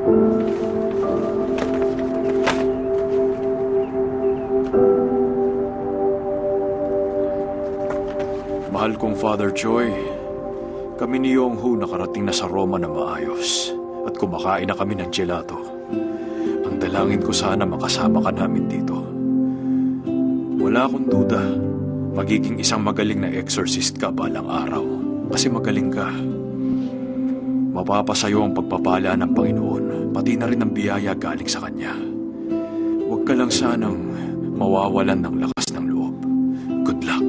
Mahal kong Father Choi, kami ni Yong-Hu nakarating na sa Roma na maayos at kumakain na kami ng gelato. Ang dalangin ko sana makasama ka namin dito. Wala akong duda, magiging isang magaling na exorcist ka balang araw kasi magaling ka. Mapapasayo ang pagpapala ng Panginoon, pati na rin ang biyaya galing sa Kanya. Huwag ka lang sanang mawawalan ng lakas ng loob. Good luck.